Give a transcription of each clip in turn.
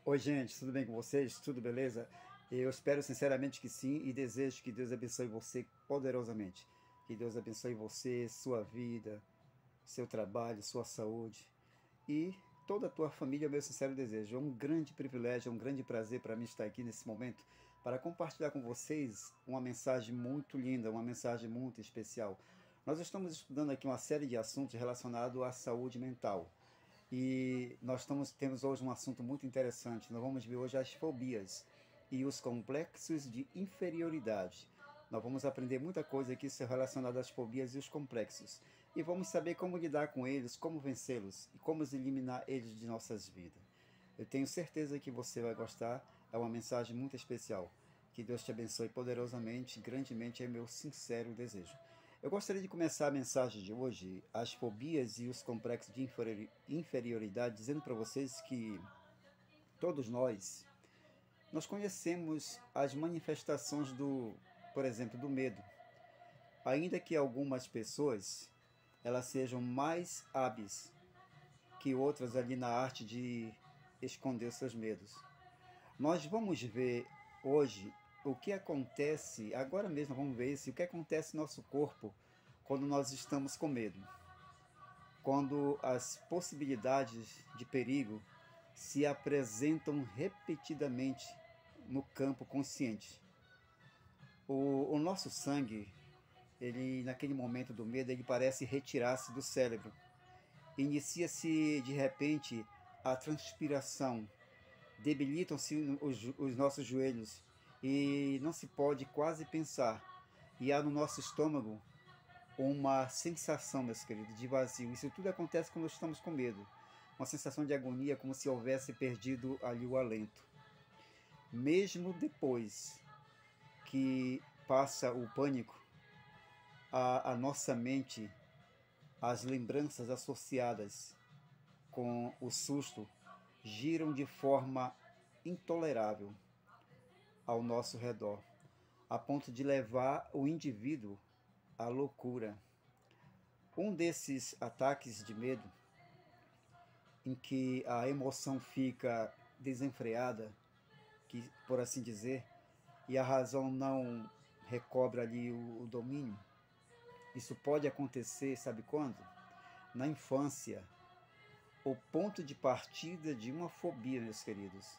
Oi, gente, tudo bem com vocês? Tudo beleza? Eu espero sinceramente que sim e desejo que Deus abençoe você poderosamente. Que Deus abençoe você, sua vida, seu trabalho, sua saúde e toda a tua família. É o meu sincero desejo. É um grande privilégio, é um grande prazer para mim estar aqui nesse momento para compartilhar com vocês uma mensagem muito linda, uma mensagem muito especial. Nós estamos estudando aqui uma série de assuntos relacionados à saúde mental. E temos hoje um assunto muito interessante. Nós vamos ver hoje as fobias e os complexos de inferioridade. Nós vamos aprender muita coisa aqui relacionada às fobias e os complexos. E vamos saber como lidar com eles, como vencê-los e como eliminar eles de nossas vidas. Eu tenho certeza que você vai gostar. É uma mensagem muito especial. Que Deus te abençoe poderosamente, grandemente é meu sincero desejo. Eu gostaria de começar a mensagem de hoje, as fobias e os complexos de inferioridade, dizendo para vocês que todos nós conhecemos as manifestações por exemplo, do medo. Ainda que algumas pessoas elas sejam mais hábeis que outras ali na arte de esconder seus medos. Nós vamos ver hoje o que acontece, agora mesmo vamos ver isso, o que acontece no nosso corpo quando nós estamos com medo. Quando as possibilidades de perigo se apresentam repetidamente no campo consciente. O nosso sangue, ele naquele momento do medo, ele parece retirar-se do cérebro. Inicia-se de repente a transpiração, debilitam-se os nossos joelhos e não se pode quase pensar. E há no nosso estômago uma sensação, meus queridos, de vazio. Isso tudo acontece quando nós estamos com medo. Uma sensação de agonia, como se houvesse perdido ali o alento. Mesmo depois que passa o pânico, a nossa mente, as lembranças associadas com o susto giram de forma intolerável ao nosso redor, a ponto de levar o indivíduo à loucura. Um desses ataques de medo, em que a emoção fica desenfreada, que, por assim dizer, e a razão não recobre ali o domínio. Isso pode acontecer, sabe quando? Na infância, o ponto de partida de uma fobia, meus queridos,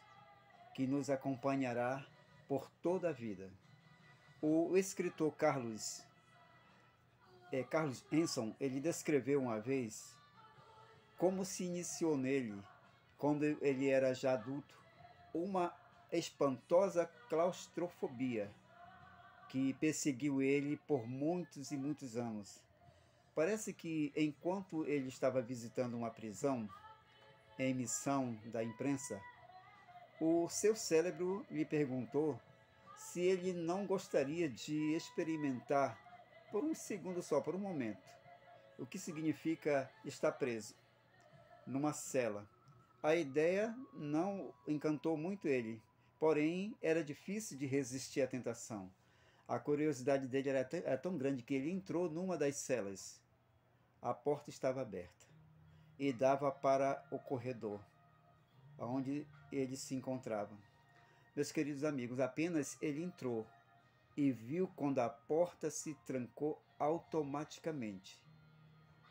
que nos acompanhará por toda a vida. O escritor Carlos Enson, ele descreveu uma vez como se iniciou nele, quando ele era já adulto, uma espantosa claustrofobia que perseguiu ele por muitos e muitos anos. Parece que enquanto ele estava visitando uma prisão, em missão da imprensa, o seu cérebro lhe perguntou se ele não gostaria de experimentar, por um segundo só, por um momento, o que significa estar preso numa cela. A ideia não encantou muito ele, porém era difícil de resistir à tentação. A curiosidade dele era tão grande que ele entrou numa das celas. A porta estava aberta e dava para o corredor, onde ele se encontrava. Meus queridos amigos, apenas ele entrou e viu quando a porta se trancou automaticamente.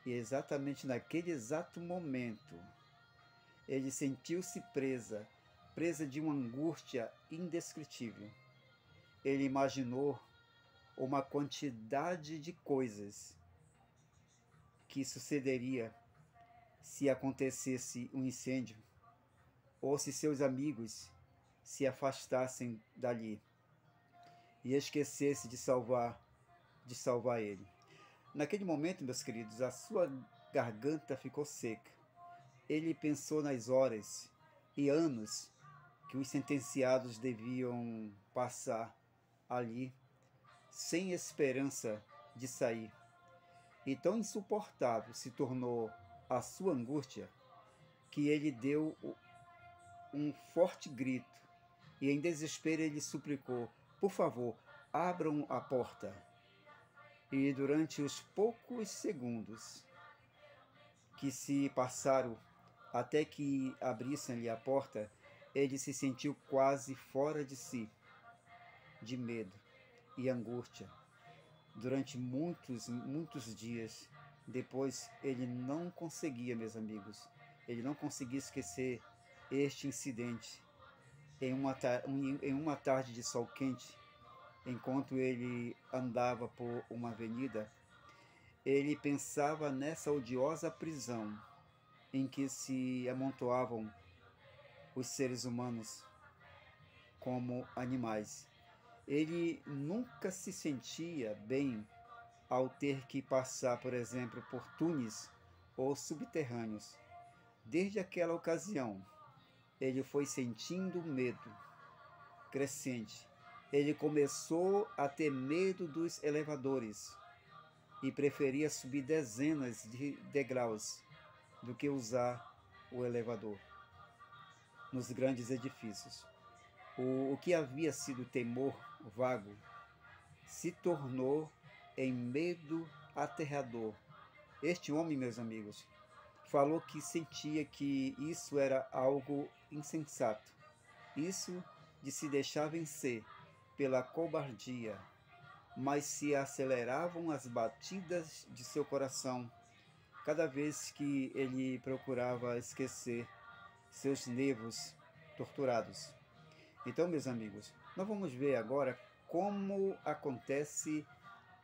E exatamente naquele exato momento, ele sentiu-se presa de uma angústia indescritível. Ele imaginou uma quantidade de coisas que sucederia se acontecesse um incêndio ou se seus amigos se afastassem dali e esquecesse de salvar ele. Naquele momento, meus queridos, a sua garganta ficou seca. Ele pensou nas horas e anos que os sentenciados deviam passar ali, sem esperança de sair. E tão insuportável se tornou a sua angústia que ele deu um forte grito e, em desespero, ele suplicou: por favor, abram a porta. E durante os poucos segundos que se passaram até que abrissem-lhe a porta, ele se sentiu quase fora de si, de medo e angústia, durante muitos dias. Depois ele não conseguia, meus amigos, ele não conseguia esquecer este incidente. Em uma tarde de sol quente, enquanto ele andava por uma avenida, ele pensava nessa odiosa prisão em que se amontoavam os seres humanos como animais. Ele nunca se sentia bem ao ter que passar, por exemplo, por túneis ou subterrâneos. Desde aquela ocasião, ele foi sentindo medo crescente. Ele começou a ter medo dos elevadores e preferia subir dezenas de degraus do que usar o elevador nos grandes edifícios. O que havia sido temor vago se tornou em medo aterrador. Este homem, meus amigos, falou que sentia que isso era algo insensato. Isso de se deixar vencer pela cobardia, mas se aceleravam as batidas de seu coração cada vez que ele procurava esquecer seus nervos torturados. Então, meus amigos, nós vamos ver agora como acontece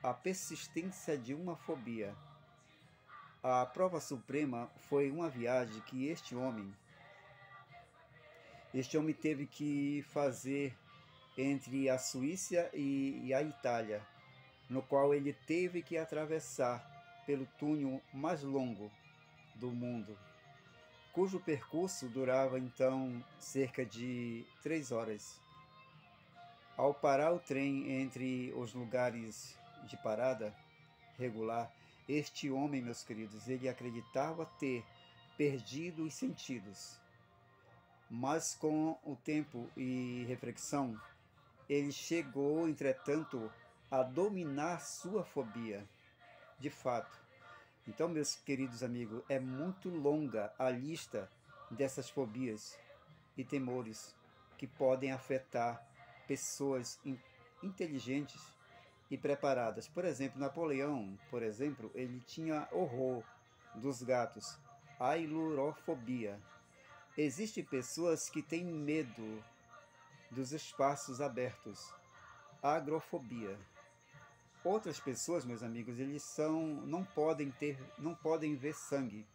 a persistência de uma fobia. A prova suprema foi uma viagem que este homem teve que fazer entre a Suíça e a Itália, no qual ele teve que atravessar pelo túnel mais longo do mundo, cujo percurso durava então cerca de 3 horas. Ao parar o trem entre os lugares de parada regular, este homem, meus queridos, ele acreditava ter perdido os sentidos. Mas com o tempo e reflexão, ele chegou, entretanto, a dominar sua fobia. De fato. Então, meus queridos amigos, é muito longa a lista dessas fobias e temores que podem afetar pessoas inteligentes e preparadas. Por exemplo, Napoleão, ele tinha horror dos gatos, ailurofobia. Existem pessoas que têm medo dos espaços abertos, agrofobia. Outras pessoas, meus amigos, não podem ver sangue,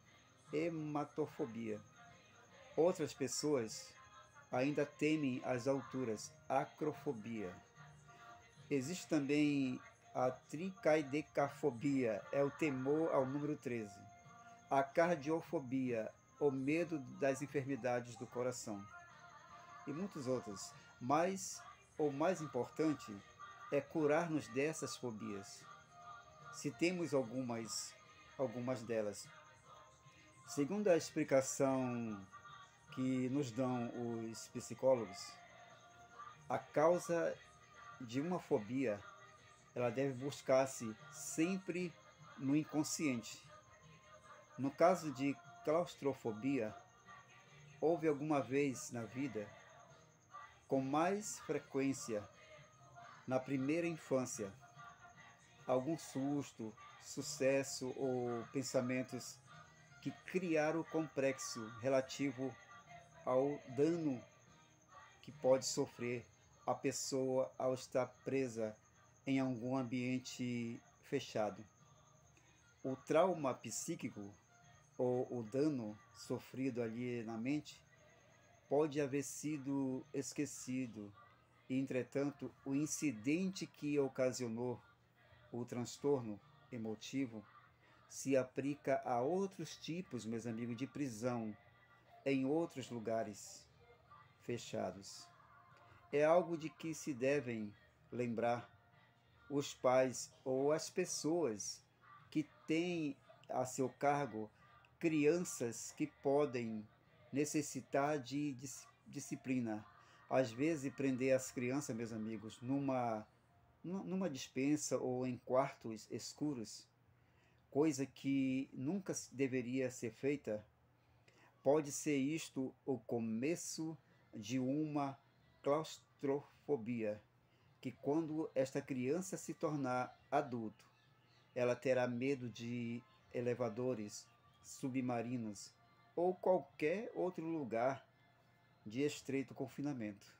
hematofobia. Outras pessoas ainda temem as alturas, acrofobia. Existe também a tricaidecafobia, é o temor ao número 13. A cardiofobia, o medo das enfermidades do coração. E muitos outros. Mas o mais importante é curar-nos dessas fobias, se temos algumas delas. Segundo a explicação que nos dão os psicólogos, a causa de uma fobia, ela deve buscar-se sempre no inconsciente. No caso de claustrofobia, houve alguma vez na vida, com mais frequência, na primeira infância, algum susto, sucesso ou pensamentos que criaram o complexo relativo ao dano que pode sofrer a pessoa ao estar presa em algum ambiente fechado. O trauma psíquico ou o dano sofrido ali na mente pode haver sido esquecido. E, entretanto, o incidente que ocasionou o transtorno emotivo se aplica a outros tipos, meus amigos, de prisão em outros lugares fechados. É algo de que se devem lembrar os pais ou as pessoas que têm a seu cargo crianças que podem necessitar de disciplina. Às vezes, prender as crianças, meus amigos, numa despensa ou em quartos escuros, coisa que nunca deveria ser feita, pode ser isto o começo de uma claustrofobia, que quando esta criança se tornar adulto, ela terá medo de elevadores, submarinos ou qualquer outro lugar de estreito confinamento.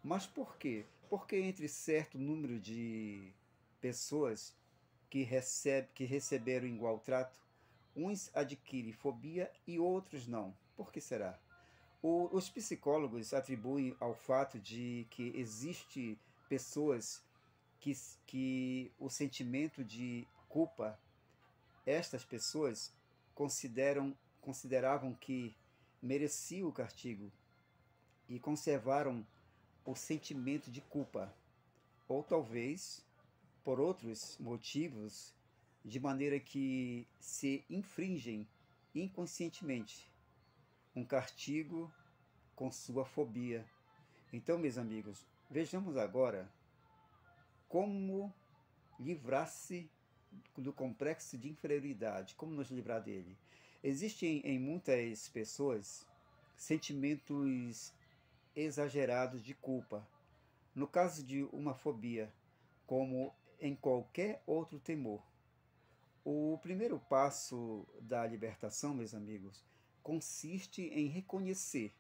Mas por quê? Porque entre certo número de pessoas que receberam igual trato, uns adquirem fobia e outros não. Por que será? Os psicólogos atribuem ao fato de que existe pessoas que, que o sentimento de culpa, estas pessoas consideravam que merecia o castigo e conservaram o sentimento de culpa, ou talvez por outros motivos, de maneira que se infringem inconscientemente um castigo com sua fobia. Então, meus amigos, vejamos agora como livrar-se do complexo de inferioridade, como nos livrar dele. Existem em muitas pessoas sentimentos exagerados de culpa. No caso de uma fobia, como em qualquer outro temor. O primeiro passo da libertação, meus amigos, consiste em reconhecer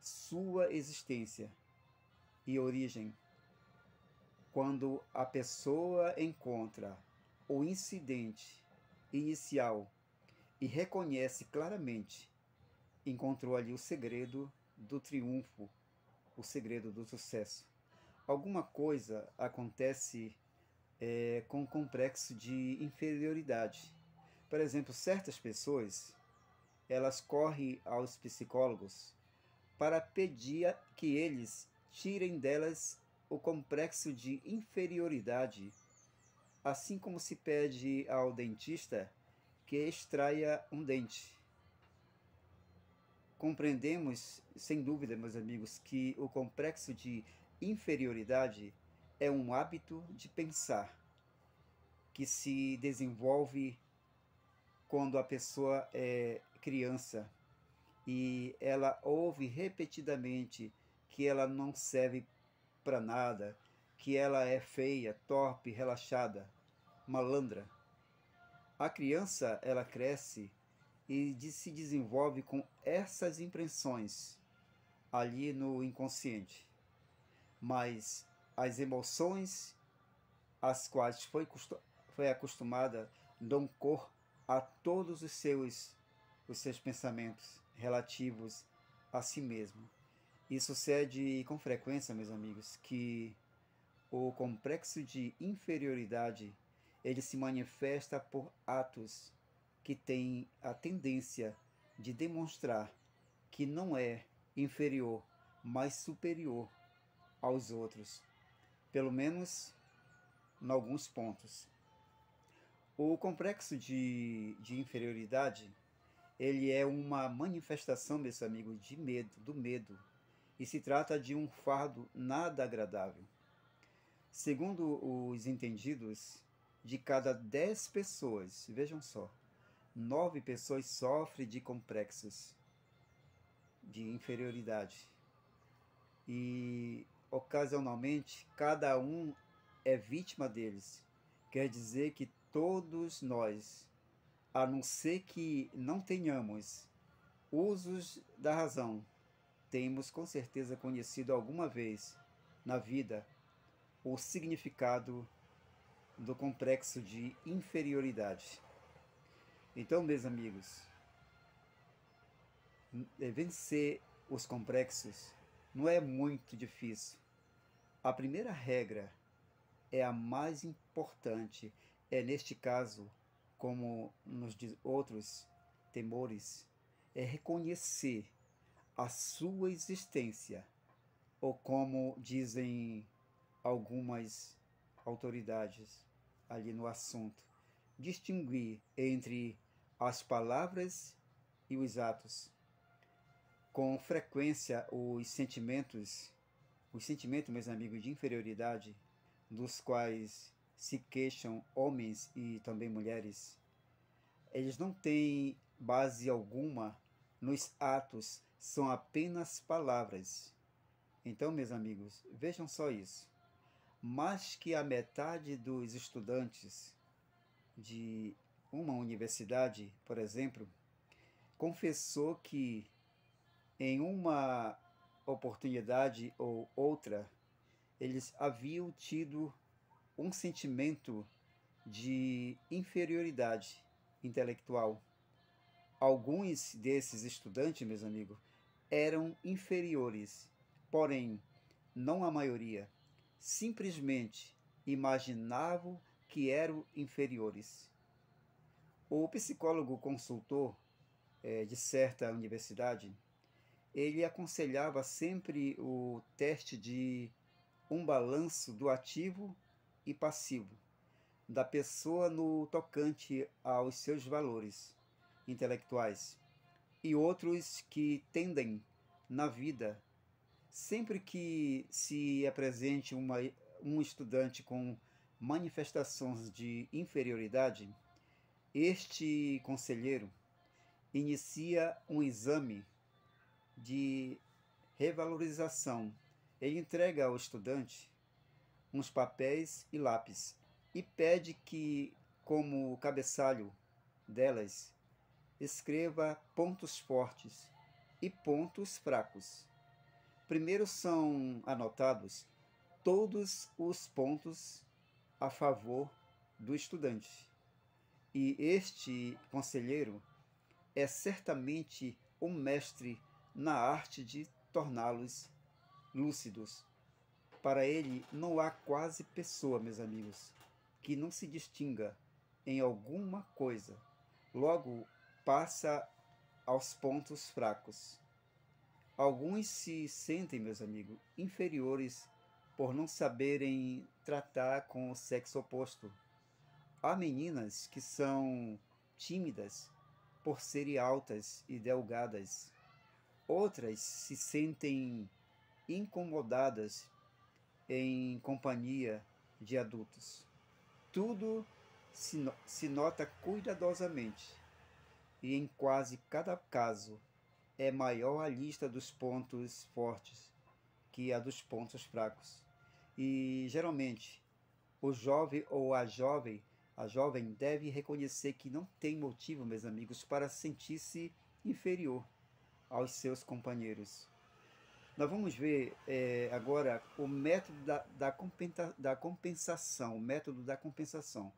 sua existência e origem. Quando a pessoa encontra o incidente inicial e reconhece claramente, encontrou ali o segredo do triunfo, o segredo do sucesso. Alguma coisa acontece com um complexo de inferioridade. Por exemplo, certas pessoas, elas correm aos psicólogos para pedir que eles tirem delas o complexo de inferioridade, assim como se pede ao dentista que extraia um dente. Compreendemos, sem dúvida, meus amigos, que o complexo de inferioridade é um hábito de pensar que se desenvolve quando a pessoa é criança e ela ouve repetidamente que ela não serve para nada, que ela é feia, torpe, relaxada, malandra. A criança, ela cresce e se desenvolve com essas impressões ali no inconsciente. Mas as emoções às quais foi acostumada dão cor a todos os seus pensamentos relativos a si mesmo. E sucede com frequência, meus amigos, que o complexo de inferioridade ele se manifesta por atos que têm a tendência de demonstrar que não é inferior, mas superior aos outros, pelo menos em alguns pontos. O complexo de inferioridade ele é uma manifestação, meus amigos, de medo, do medo, e se trata de um fardo nada agradável. Segundo os entendidos, de cada 10 pessoas, vejam só, 9 pessoas sofrem de complexos de inferioridade. E, ocasionalmente, cada um é vítima deles. Quer dizer que todos nós, a não ser que não tenhamos usos da razão, temos com certeza conhecido alguma vez na vida o significado do complexo de inferioridade. Então, meus amigos, vencer os complexos não é muito difícil. A primeira regra é a mais importante. É neste caso, como nos outros temores, é reconhecer a sua existência, ou como dizem algumas autoridades ali no assunto, distinguir entre as palavras e os atos. Com frequência, os sentimentos, meus amigos, de inferioridade, dos quais se queixam homens e também mulheres, eles não têm base alguma nos atos são apenas palavras. Então, meus amigos, vejam só isso. Mais que a metade dos estudantes de uma universidade, por exemplo, confessou que em uma oportunidade ou outra eles haviam tido um sentimento de inferioridade intelectual. Alguns desses estudantes, meus amigos, eram inferiores, porém, não a maioria, simplesmente imaginavam que eram inferiores. O psicólogo consultor de certa universidade, ele aconselhava sempre o teste de um balanço do ativo e passivo da pessoa no tocante aos seus valores intelectuais e outros que tendem na vida, sempre que se apresente um estudante com manifestações de inferioridade, este conselheiro inicia um exame de revalorização. Ele entrega ao estudante uns papéis e lápis e pede que, como cabeçalho delas, escreva pontos fortes e pontos fracos. Primeiro são anotados todos os pontos a favor do estudante. E este conselheiro é certamente um mestre na arte de torná-los lúcidos. Para ele, não há quase pessoa, meus amigos, que não se distinga em alguma coisa. Logo, passa aos pontos fracos. Alguns se sentem, meus amigos, inferiores por não saberem tratar com o sexo oposto. Há meninas que são tímidas por serem altas e delgadas. Outras se sentem incomodadas em companhia de adultos. Tudo se nota cuidadosamente, e em quase cada caso é maior a lista dos pontos fortes que a dos pontos fracos. E geralmente o jovem ou a jovem deve reconhecer que não tem motivo, meus amigos, para sentir-se inferior aos seus companheiros. Nós vamos ver agora o método da compensação, o método da compensação.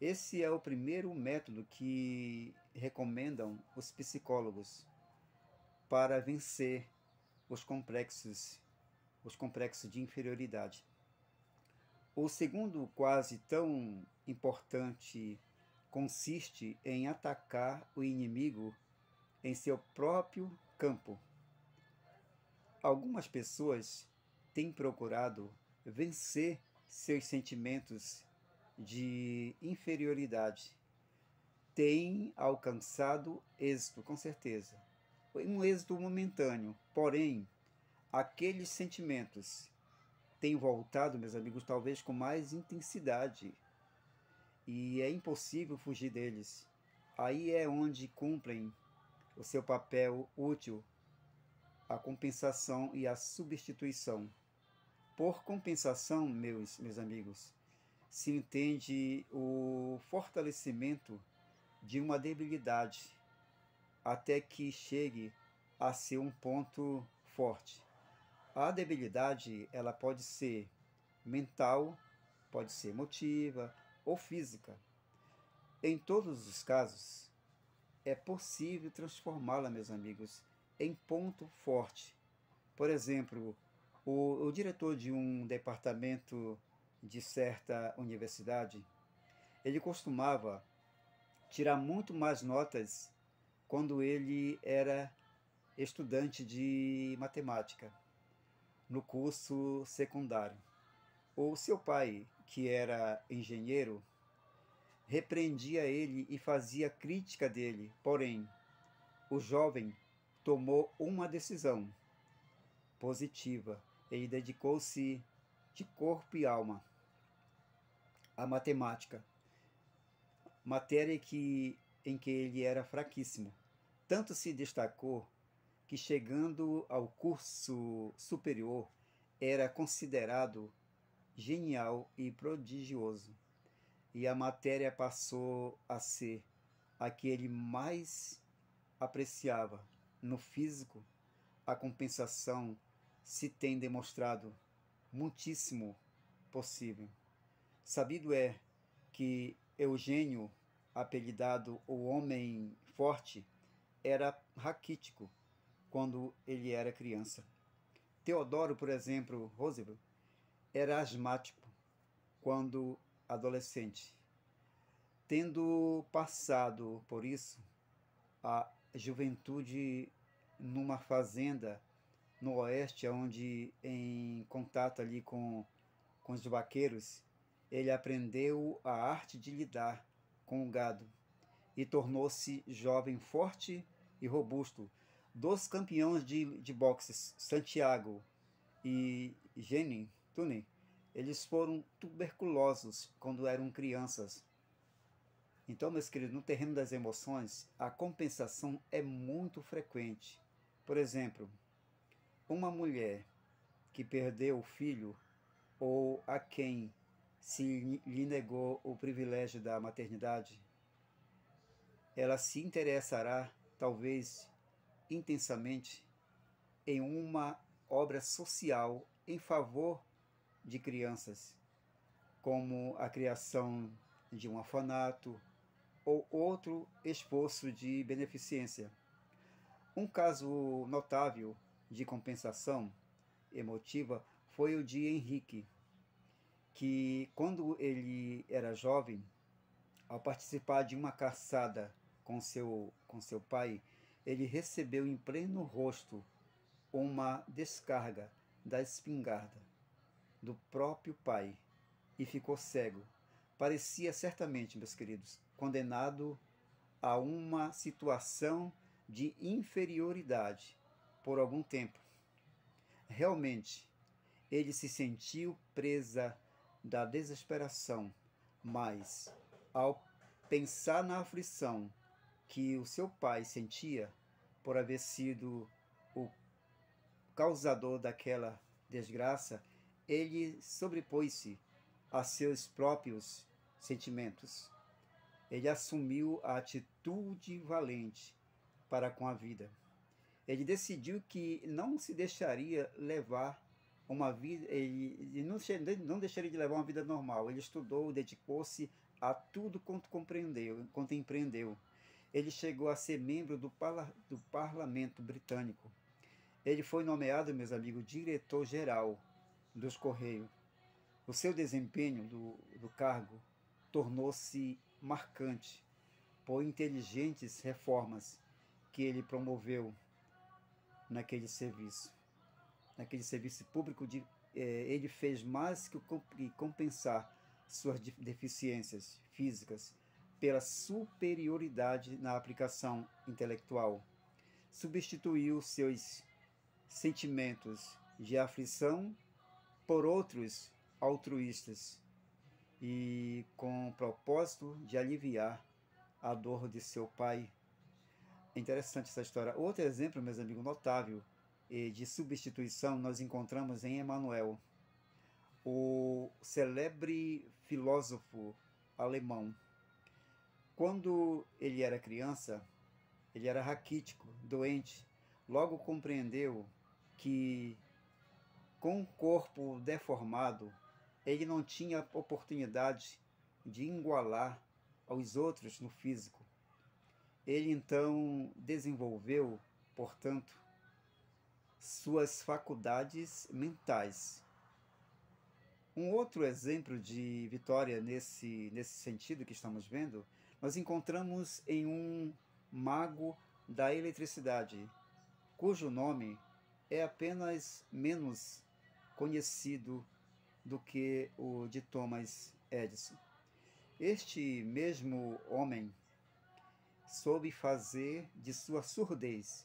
Esse é o primeiro método que recomendam os psicólogos para vencer os complexos de inferioridade. O segundo, quase tão importante, consiste em atacar o inimigo em seu próprio campo. Algumas pessoas têm procurado vencer seus sentimentos de inferioridade. Têm alcançado êxito, com certeza. Um êxito momentâneo, porém, aqueles sentimentos têm voltado, meus amigos, talvez com mais intensidade, e é impossível fugir deles. Aí é onde cumprem o seu papel útil, a compensação e a substituição. Por compensação, meus amigos, se entende o fortalecimento de uma debilidade até que chegue a ser um ponto forte. A debilidade, ela pode ser mental, pode ser emotiva ou física. Em todos os casos, é possível transformá-la, meus amigos, em ponto forte. Por exemplo, o diretor de um departamento de certa universidade, ele costumava tirar muito mais notas quando ele era estudante de matemática, no curso secundário. O seu pai, que era engenheiro, repreendia ele e fazia crítica dele, porém, o jovem tomou uma decisão positiva. Ele dedicou-se de corpo e alma à matemática, matéria em que ele era fraquíssimo. Tanto se destacou que, chegando ao curso superior, era considerado genial e prodigioso, e a matéria passou a ser a que ele mais apreciava. No físico, a compensação se tem demonstrado muitíssimo possível. Sabido é que Eugênio, apelidado o Homem Forte, era raquítico quando ele era criança. Teodoro, por exemplo, Roosevelt, era asmático quando adolescente. Tendo passado por isso, a juventude numa fazenda no oeste, onde, em contato ali com os vaqueiros, ele aprendeu a arte de lidar com o gado e tornou-se jovem forte e robusto. Dos campeões de boxe, Santiago e Jenin Tunin, eles foram tuberculosos quando eram crianças. Então, meus queridos, no terreno das emoções, a compensação é muito frequente. Por exemplo, uma mulher que perdeu o filho ou a quem se lhe negou o privilégio da maternidade, ela se interessará, talvez intensamente, em uma obra social em favor de crianças, como a criação de um orfanato ou outro esforço de beneficência. Um caso notável de compensação emotiva foi o de Henrique, que, quando ele era jovem, ao participar de uma caçada com seu pai, ele recebeu em pleno rosto uma descarga da espingarda do próprio pai e ficou cego. Parecia certamente, meus queridos, condenado a uma situação de inferioridade por algum tempo. Realmente, ele se sentiu presa da desesperação, mas, ao pensar na aflição que o seu pai sentia por haver sido o causador daquela desgraça, ele sobrepôs-se a seus próprios sentimentos. Ele assumiu a atitude valente para com a vida. Ele decidiu que não se deixaria levar uma vida, ele não deixaria de levar uma vida normal. Ele estudou, dedicou-se a tudo quanto empreendeu. Ele chegou a ser membro do Parlamento Britânico. Ele foi nomeado, meus amigos, diretor-geral dos Correios. O seu desempenho do cargo tornou-se marcante por inteligentes reformas que ele promoveu naquele serviço público. Ele fez mais que compensar suas deficiências físicas pela superioridade na aplicação intelectual. Substituiu seus sentimentos de aflição por outros altruístas e com o propósito de aliviar a dor de seu pai. É interessante essa história. Outro exemplo, meus amigos, notável de substituição nós encontramos em Emmanuel, o célebre filósofo alemão. Quando ele era criança, ele era raquítico, doente. Logo compreendeu que, com o corpo deformado, ele não tinha oportunidade de igualar aos outros no físico. Ele então desenvolveu, portanto, suas faculdades mentais. Um outro exemplo de vitória nesse sentido que estamos vendo, nós encontramos em um mago da eletricidade, cujo nome é apenas menos conhecido do que o de Thomas Edison. Este mesmo homem soube fazer de sua surdez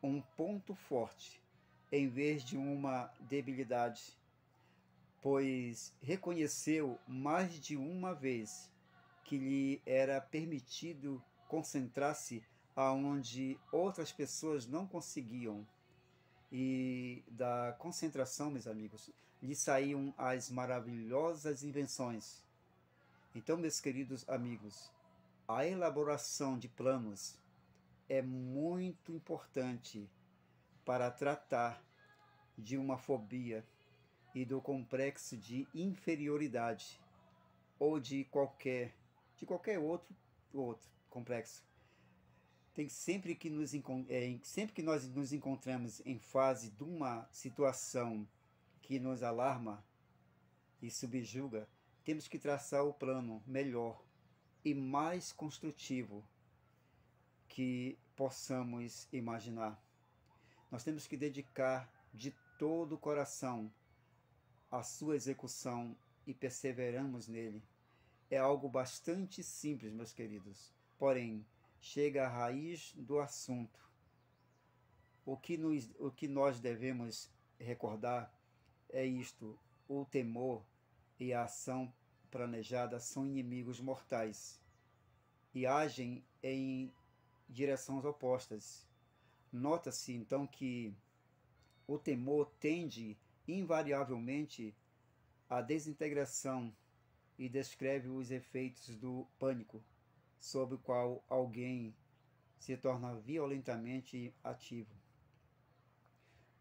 um ponto forte, em vez de uma debilidade, pois reconheceu mais de uma vez que lhe era permitido concentrar-se aonde outras pessoas não conseguiam. E da concentração, meus amigos, lhe saíam as maravilhosas invenções. Então, meus queridos amigos, a elaboração de planos é muito importante para tratar de uma fobia e do complexo de inferioridade ou de qualquer outro complexo. Tem sempre que nós nos encontramos em fase de uma situação que nos alarma e subjuga, temos que traçar o plano melhor e mais construtivo que possamos imaginar. Nós temos que dedicar de todo o coração a sua execução e perseveramos nele. É algo bastante simples, meus queridos, porém chega à raiz do assunto. O que nós devemos recordar é isto: o temor e a ação planejada são inimigos mortais e agem em direções opostas. Nota-se então que o temor tende invariavelmente à desintegração e descreve os efeitos do pânico, sob o qual alguém se torna violentamente ativo.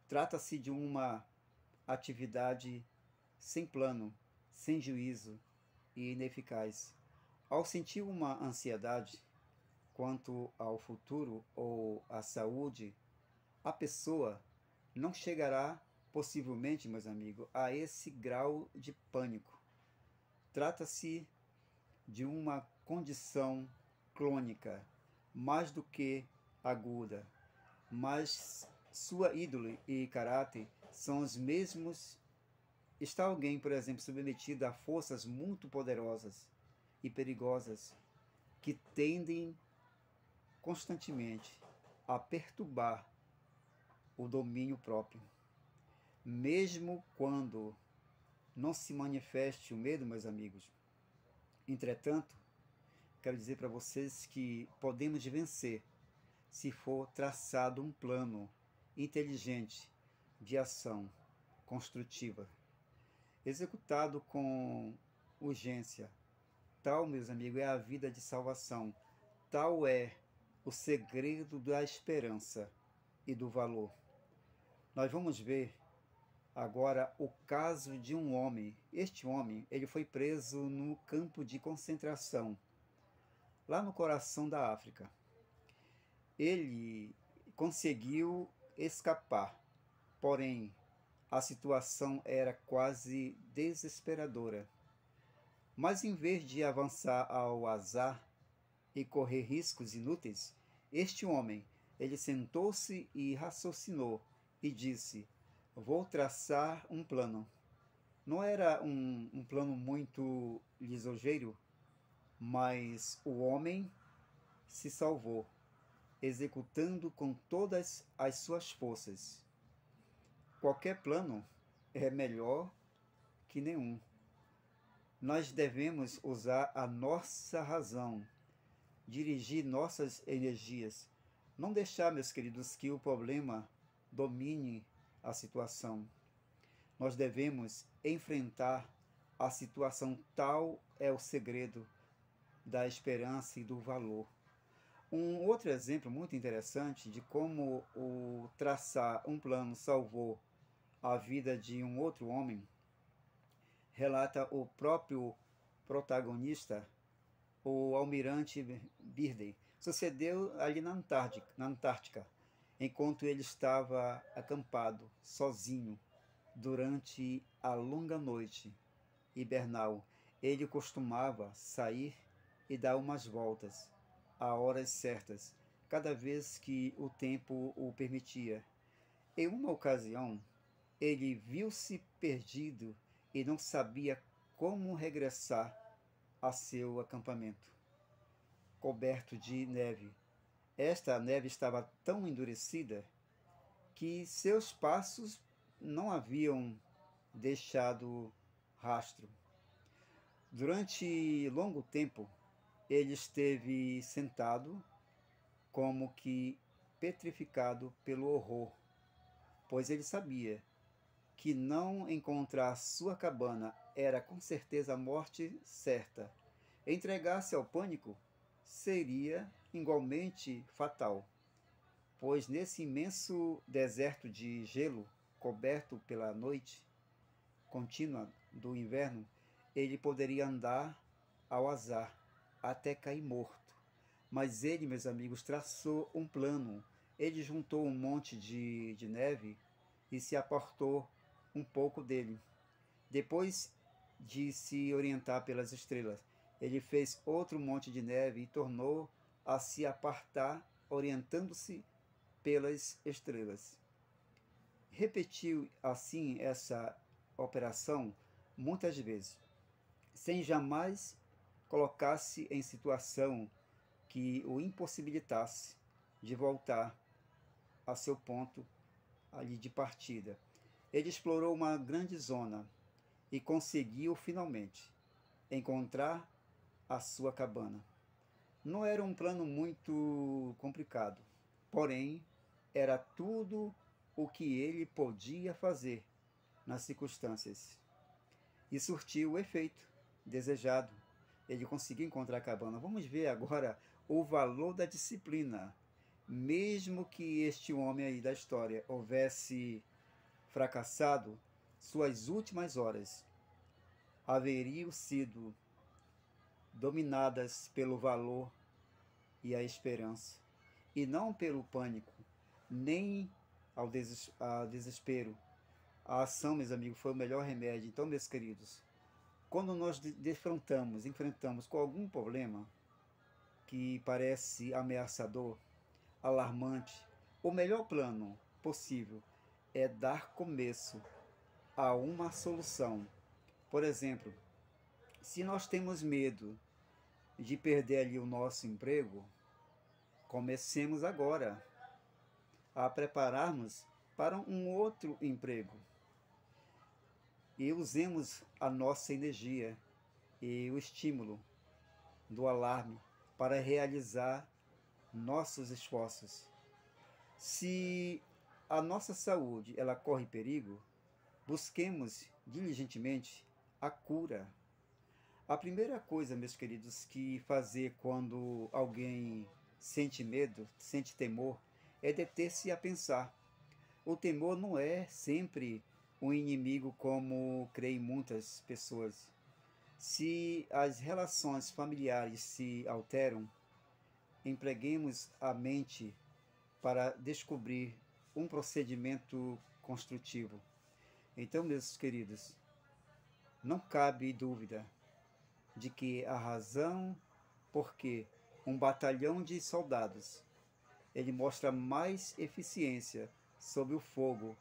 Trata-se de uma atividade sem plano, sem juízo e ineficaz. Ao sentir uma ansiedade quanto ao futuro ou à saúde, a pessoa não chegará, possivelmente, meus amigos, a esse grau de pânico. Trata-se de uma condição crônica, mais do que aguda, mas sua índole e caráter são os mesmos. Está alguém, por exemplo, submetido a forças muito poderosas e perigosas que tendem constantemente a perturbar o domínio próprio. Mesmo quando não se manifeste o medo, meus amigos. Entretanto, quero dizer para vocês que podemos vencer se for traçado um plano inteligente de ação construtiva, executado com urgência. Tal, meus amigos, é a vida de salvação. Tal é o segredo da esperança e do valor. Nós vamos ver agora o caso de um homem. Este homem, ele foi preso no campo de concentração, lá no coração da África. Ele conseguiu escapar, porém a situação era quase desesperadora. Mas em vez de avançar ao azar e correr riscos inúteis, este homem, ele sentou-se e raciocinou e disse: vou traçar um plano. Não era um plano muito lisonjeiro, mas o homem se salvou, executando com todas as suas forças. Qualquer plano é melhor que nenhum. Nós devemos usar a nossa razão, dirigir nossas energias, não deixar, meus queridos, que o problema domine a situação. Nós devemos enfrentar a situação, tal é o segredo da esperança e do valor. Um outro exemplo muito interessante de como o traçar um plano salvou a vida de um outro homem, relata o próprio protagonista, o almirante Birdey. Sucedeu ali na Antártica, enquanto ele estava acampado, sozinho, durante a longa noite hibernal. Ele costumava sair e dar umas voltas, a horas certas, cada vez que o tempo o permitia. Em uma ocasião, ele viu-se perdido e não sabia como regressar a seu acampamento, coberto de neve. Esta neve estava tão endurecida que seus passos não haviam deixado rastro. Durante longo tempo, ele esteve sentado como que petrificado pelo horror, pois ele sabia que não encontrar sua cabana era com certeza a morte certa. Entregar-se ao pânico seria igualmente fatal, pois nesse imenso deserto de gelo, coberto pela noite contínua do inverno, ele poderia andar ao azar até cair morto. Mas ele, meus amigos, traçou um plano. Ele juntou um monte de neve e se apartou um pouco dele. Depois de se orientar pelas estrelas, ele fez outro monte de neve e tornou a se apartar, orientando-se pelas estrelas. Repetiu assim essa operação muitas vezes, sem jamais colocar-se em situação que o impossibilitasse de voltar a seu ponto ali de partida. Ele explorou uma grande zona e conseguiu finalmente encontrar a sua cabana. Não era um plano muito complicado, porém era tudo o que ele podia fazer nas circunstâncias. E surtiu o efeito desejado. Ele conseguiu encontrar a cabana. Vamos ver agora o valor da disciplina. Mesmo que este homem aí da história houvesse fracassado, suas últimas horas haveriam sido dominadas pelo valor e a esperança, e não pelo pânico, nem ao desespero. A ação, meus amigos, foi o melhor remédio. Então, meus queridos, quando nós enfrentamos com algum problema que parece ameaçador, alarmante, o melhor plano possível é dar começo a uma solução. Por exemplo, se nós temos medo de perder ali o nosso emprego, comecemos agora a preparar-nos para um outro emprego e usemos a nossa energia e o estímulo do alarme para realizar nossos esforços. Se a nossa saúde ela corre perigo, busquemos diligentemente a cura. A primeira coisa, meus queridos, que fazer quando alguém sente medo, sente temor, é deter-se a pensar. O temor não é sempre um inimigo como creem muitas pessoas. Se as relações familiares se alteram, empreguemos a mente para descobrir um procedimento construtivo. Então, meus queridos, não cabe dúvida de que a razão porque um batalhão de soldados ele mostra mais eficiência sob o fogo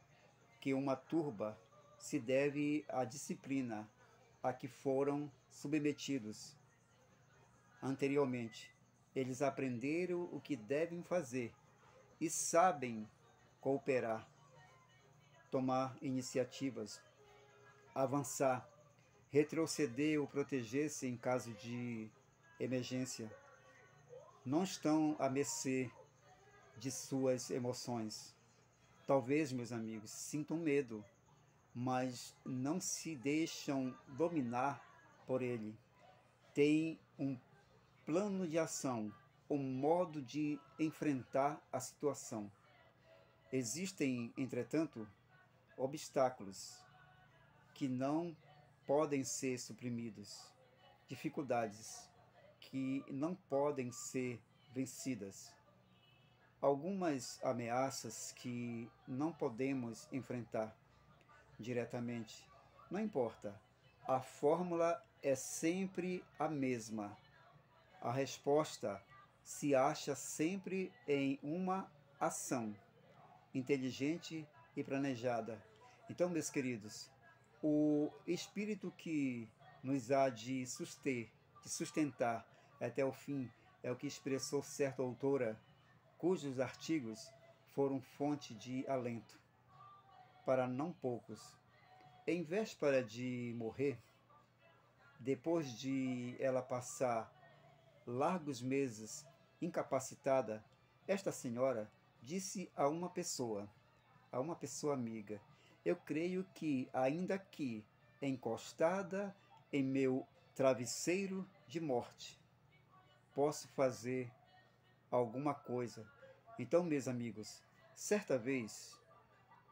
que uma turba se deve à disciplina a que foram submetidos anteriormente. Eles aprenderam o que devem fazer e sabem cooperar, tomar iniciativas, avançar, retroceder ou proteger-se em caso de emergência. Não estão à mercê de suas emoções. Talvez, meus amigos, sintam medo, mas não se deixam dominar por ele. Têm um plano de ação, um modo de enfrentar a situação. Existem, entretanto, obstáculos que não podem ser suprimidos, dificuldades que não podem ser vencidas, algumas ameaças que não podemos enfrentar diretamente. Não importa, a fórmula é sempre a mesma. A resposta se acha sempre em uma ação inteligente e planejada. Então, meus queridos, o espírito que nos há de sustentar até o fim é o que expressou certa autora, cujos artigos foram fonte de alento para não poucos. Em véspera de morrer, depois de ela passar largos meses incapacitada, Esta senhora disse a uma pessoa amiga: eu creio que, ainda aqui, encostada em meu travesseiro de morte, posso fazer alguma coisa. Então, meus amigos, certa vez,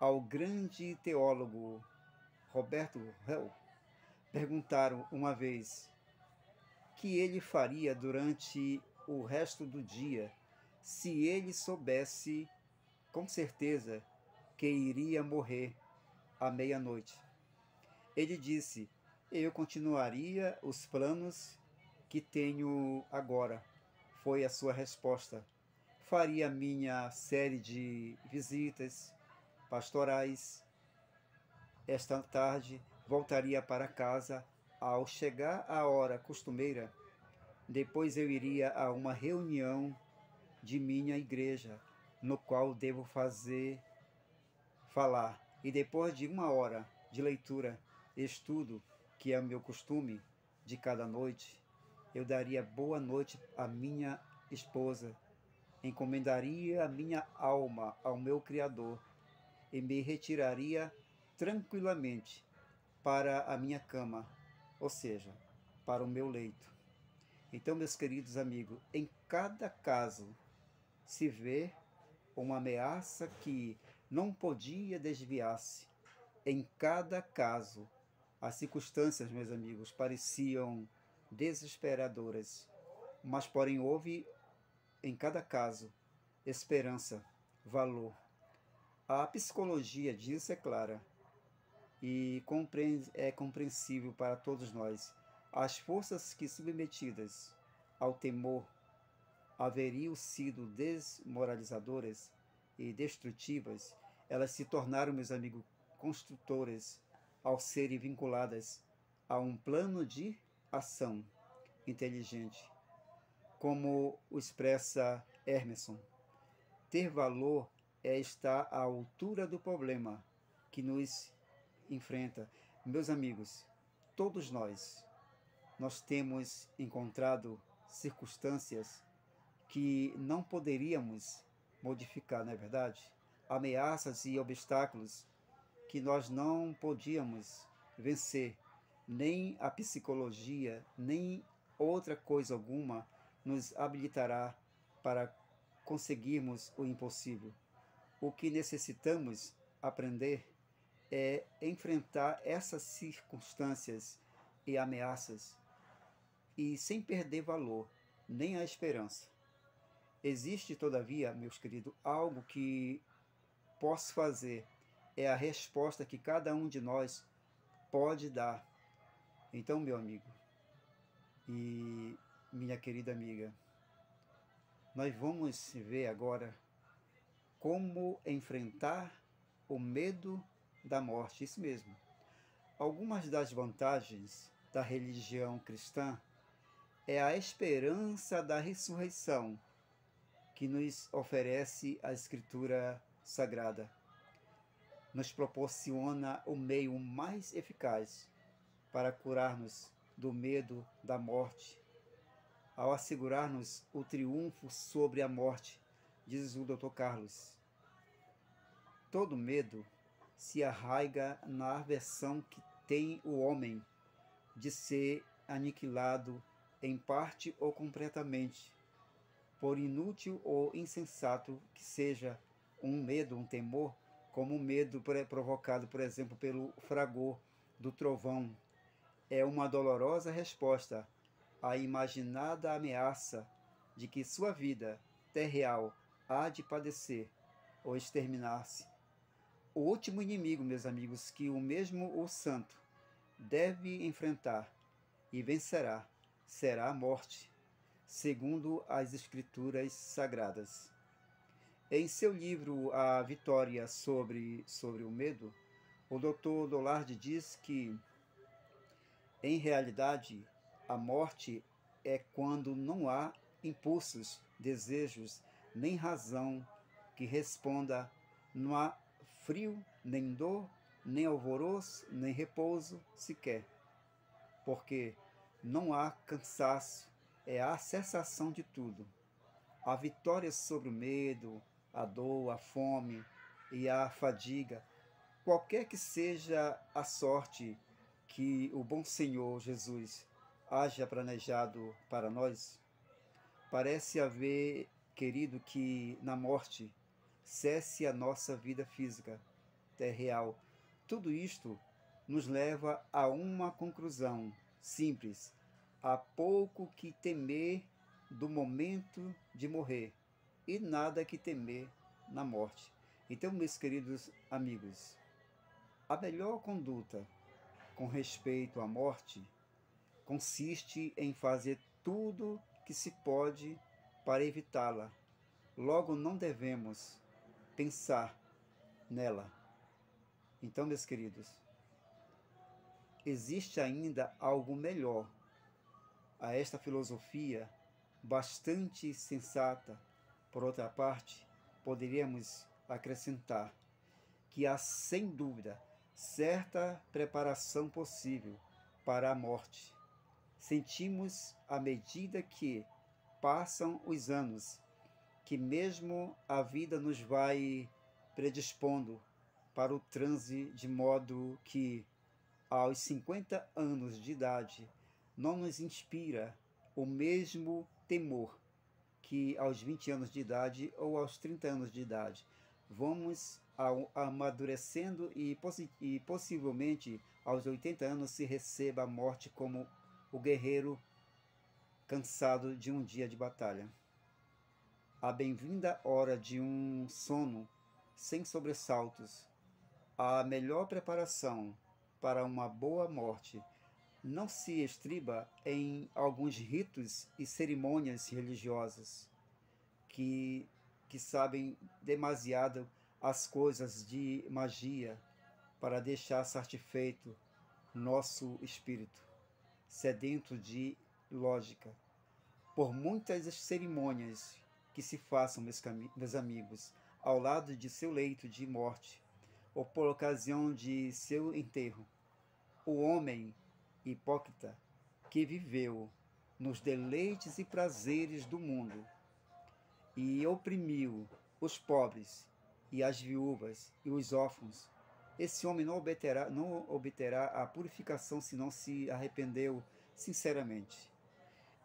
ao grande teólogo Roberto Hell, perguntaram uma vez que ele faria durante o resto do dia se ele soubesse com certeza que iria morrer à meia-noite. Ele disse: eu continuaria os planos que tenho agora. Foi a sua resposta. Faria minha série de visitas pastorais. Esta tarde voltaria para casa. Ao chegar a hora costumeira, depois eu iria a uma reunião de minha igreja, no qual devo falar. E depois de uma hora de leitura e estudo, que é o meu costume de cada noite, eu daria boa noite à minha esposa, encomendaria a minha alma ao meu Criador e me retiraria tranquilamente para a minha cama, ou seja, para o meu leito. Então, meus queridos amigos, em cada caso se vê uma ameaça que não podia desviar-se. Em cada caso, as circunstâncias, meus amigos, pareciam desesperadoras, mas porém houve, em cada caso, esperança, valor. A psicologia disso é clara e é compreensível para todos nós. As forças que, submetidas ao temor, haveriam sido desmoralizadoras e destrutivas, elas se tornaram, meus amigos, construtoras ao serem vinculadas a um plano de ação inteligente, como o expressa Emerson. Ter valor é estar à altura do problema que nos enfrenta. Meus amigos, todos nós temos encontrado circunstâncias que não poderíamos modificar, não é verdade? Ameaças e obstáculos que nós não podíamos vencer. Nem a psicologia, nem outra coisa alguma nos habilitará para conseguirmos o impossível. O que necessitamos aprender é enfrentar essas circunstâncias e ameaças e sem perder valor, nem a esperança. Existe, todavia, meus queridos, algo que posso fazer. É a resposta que cada um de nós pode dar. Então, meu amigo e minha querida amiga, nós vamos ver agora como enfrentar o medo da morte. Isso mesmo. Algumas das vantagens da religião cristã é a esperança da ressurreição que nos oferece a Escritura Sagrada. Nos proporciona o meio mais eficaz para curar-nos do medo da morte, ao assegurar-nos o triunfo sobre a morte, diz o Dr. Carlos. Todo medo se arraiga na aversão que tem o homem de ser aniquilado em parte ou completamente, por inútil ou insensato que seja um medo, um temor, como o medo provocado, por exemplo, pelo fragor do trovão. É uma dolorosa resposta à imaginada ameaça de que sua vida terreal há de padecer ou exterminar-se. O último inimigo, meus amigos, que o mesmo o santo deve enfrentar e vencerá, será a morte, segundo as Escrituras Sagradas. Em seu livro A Vitória sobre o Medo, o Dr. Dollard diz que, em realidade, a morte é quando não há impulsos, desejos, nem razão que responda, não há frio, nem dor, nem alvoroço, nem repouso sequer. Porque não há cansaço, é a cessação de tudo. a vitória sobre o medo, a dor, a fome e a fadiga, qualquer que seja a sorte que o bom Senhor Jesus haja planejado para nós, parece haver, querido, que na morte cesse a nossa vida física, real. Tudo isto nos leva a uma conclusão simples: há pouco que temer do momento de morrer e nada que temer na morte. Então, meus queridos amigos, a melhor conduta com respeito à morte consiste em fazer tudo que se pode para evitá-la. Logo, não devemos pensar nela. Então, meus queridos, existe ainda algo melhor a esta filosofia, bastante sensata. Por outra parte, poderíamos acrescentar que há, sem dúvida, certa preparação possível para a morte. Sentimos, à medida que passam os anos, que mesmo a vida nos vai predispondo para o transe, de modo que, aos 50 anos de idade, não nos inspira o mesmo temor que aos 20 anos de idade ou aos 30 anos de idade. Vamos amadurecendo e possivelmente aos 80 anos se receba a morte como o guerreiro cansado de um dia de batalha. A bem-vinda hora de um sono sem sobressaltos, a melhor preparação para uma boa morte não se estriba em alguns ritos e cerimônias religiosas que, que sabem demasiado as coisas de magia para deixar satisfeito nosso espírito, sedento de lógica. Por muitas cerimônias que se façam, meus amigos, ao lado de seu leito de morte, ou por ocasião de seu enterro, o homem hipócrita que viveu nos deleites e prazeres do mundo e oprimiu os pobres e as viúvas e os órfãos, esse homem não obterá a purificação se não se arrependeu sinceramente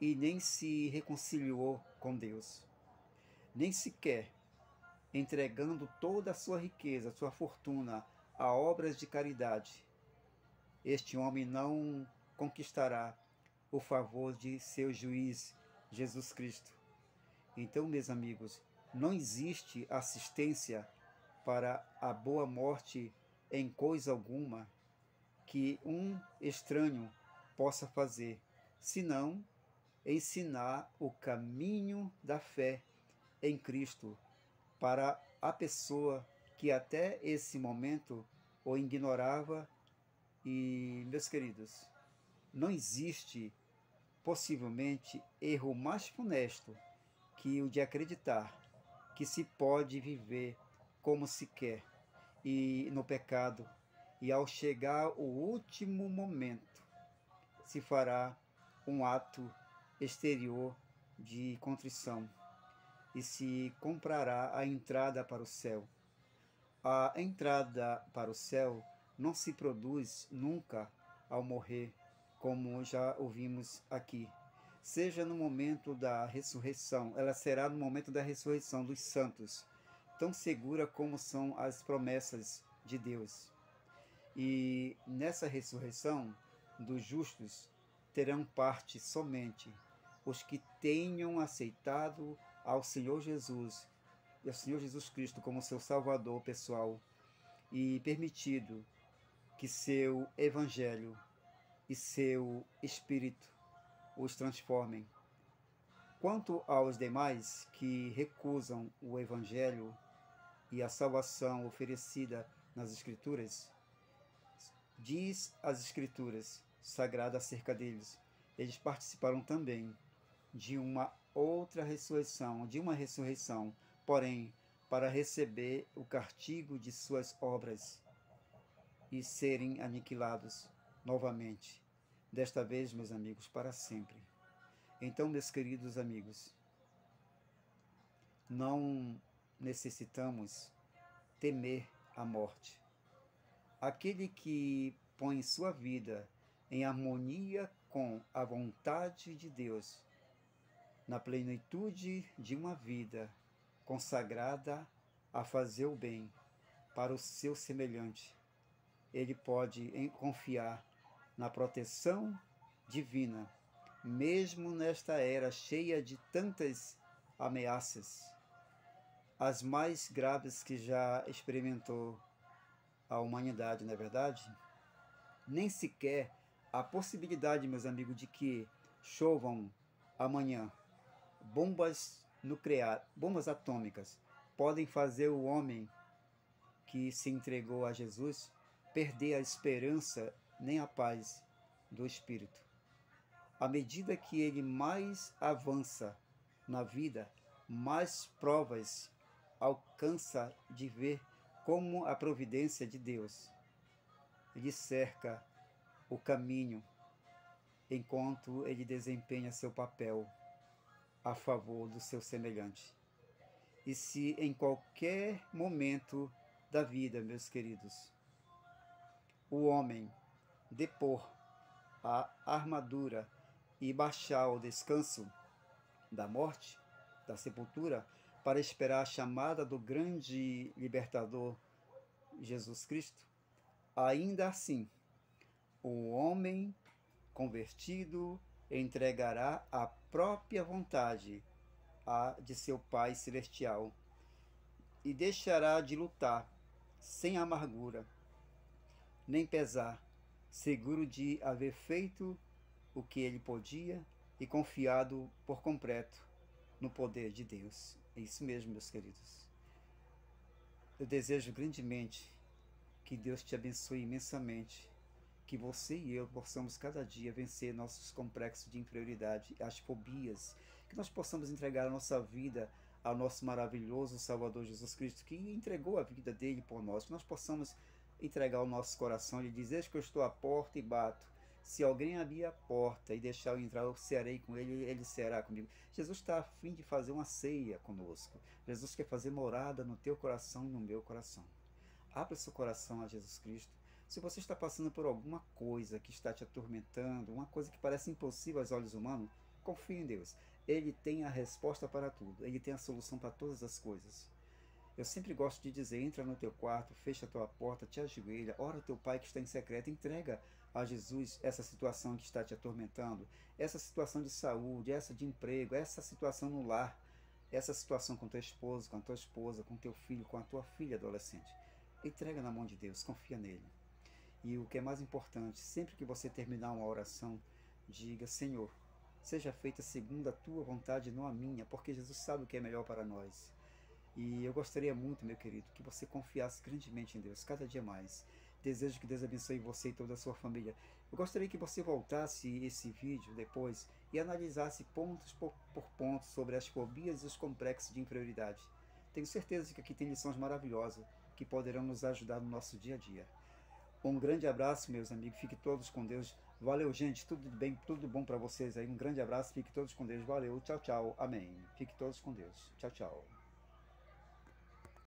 e nem se reconciliou com Deus. Nem sequer entregando toda a sua riqueza, sua fortuna a obras de caridade, este homem não conquistará o favor de seu juiz, Jesus Cristo. Então, meus amigos, não existe assistência para a boa morte em coisa alguma que um estranho possa fazer, senão ensinar o caminho da fé em Cristo para a pessoa que até esse momento o ignorava. E, meus queridos, não existe possivelmente erro mais funesto que o de acreditar que se pode viver como se quer e no pecado, e ao chegar o último momento se fará um ato exterior de contrição e se comprará a entrada para o céu. A entrada para o céu não se produz nunca ao morrer, como já ouvimos aqui. Seja no momento da ressurreição, ela será no momento da ressurreição dos santos, tão segura como são as promessas de Deus. E nessa ressurreição dos justos terão parte somente os que tenham aceitado ao Senhor Jesus e ao Senhor Jesus Cristo como seu Salvador pessoal e permitido que seu Evangelho e seu Espírito os transformem. Quanto aos demais que recusam o Evangelho e a salvação oferecida nas Escrituras, diz as Escrituras sagradas acerca deles, eles participaram também de uma outra ressurreição, porém, para receber o castigo de suas obras e serem aniquilados novamente, desta vez, meus amigos, para sempre. Então, meus queridos amigos, não necessitamos temer a morte. Aquele que põe sua vida em harmonia com a vontade de Deus, na plenitude de uma vida consagrada a fazer o bem para o seu semelhante, ele pode confiar na proteção divina, mesmo nesta era cheia de tantas ameaças, as mais graves que já experimentou a humanidade, não é verdade? Nem sequer a possibilidade, meus amigos, de que chovam amanhã bombas nucleares, bombas atômicas, podem fazer o homem que se entregou a Jesus perder a esperança nem a paz do espírito. À medida que ele mais avança na vida, mais provas alcança de ver como a providência de Deus lhe cerca o caminho enquanto ele desempenha seu papel a favor do seu semelhante. E se em qualquer momento da vida, meus queridos, o homem depor a armadura e baixar ao descanso da morte, da sepultura, para esperar a chamada do grande libertador Jesus Cristo, ainda assim, o homem convertido entregará a própria vontade a de seu Pai Celestial e deixará de lutar sem amargura, nem pesar, seguro de haver feito o que ele podia e confiado por completo no poder de Deus. É isso mesmo, meus queridos. Eu desejo grandemente que Deus te abençoe imensamente, que você e eu possamos cada dia vencer nossos complexos de inferioridade, as fobias, que nós possamos entregar a nossa vida ao nosso maravilhoso Salvador Jesus Cristo, que entregou a vida dele por nós, que nós possamos entregar o nosso coração e dizer que eu estou à porta e bato. Se alguém abrir a porta e deixar eu entrar, eu serei com ele, ele será comigo. Jesus está a fim de fazer uma ceia conosco. Jesus quer fazer morada no teu coração e no meu coração. Abra seu coração a Jesus Cristo. Se você está passando por alguma coisa que está te atormentando, uma coisa que parece impossível aos olhos humanos, confie em Deus. Ele tem a resposta para tudo. Ele tem a solução para todas as coisas. Eu sempre gosto de dizer, entra no teu quarto, fecha a tua porta, te ajoelha, ora o teu pai que está em secreto, entrega a Jesus essa situação que está te atormentando, essa situação de saúde, essa de emprego, essa situação no lar, essa situação com teu esposo, com a tua esposa, com teu filho, com a tua filha adolescente. Entrega na mão de Deus, confia nele. E o que é mais importante, sempre que você terminar uma oração, diga, Senhor, seja feita segundo a tua vontade, não a minha, porque Jesus sabe o que é melhor para nós. E eu gostaria muito, meu querido, que você confiasse grandemente em Deus, cada dia mais. Desejo que Deus abençoe você e toda a sua família. Eu gostaria que você voltasse esse vídeo depois e analisasse pontos por pontos sobre as fobias e os complexos de inferioridade. Tenho certeza que aqui tem lições maravilosas que poderão nos ajudar no nosso dia a dia. Um grande abraço, meus amigos. Fiquem todos com Deus. Valeu, gente. Tudo bem, tudo bom para vocês aí. Um grande abraço. Fiquem todos com Deus. Valeu. Tchau, tchau. Amém. Fiquem todos com Deus. Tchau, tchau.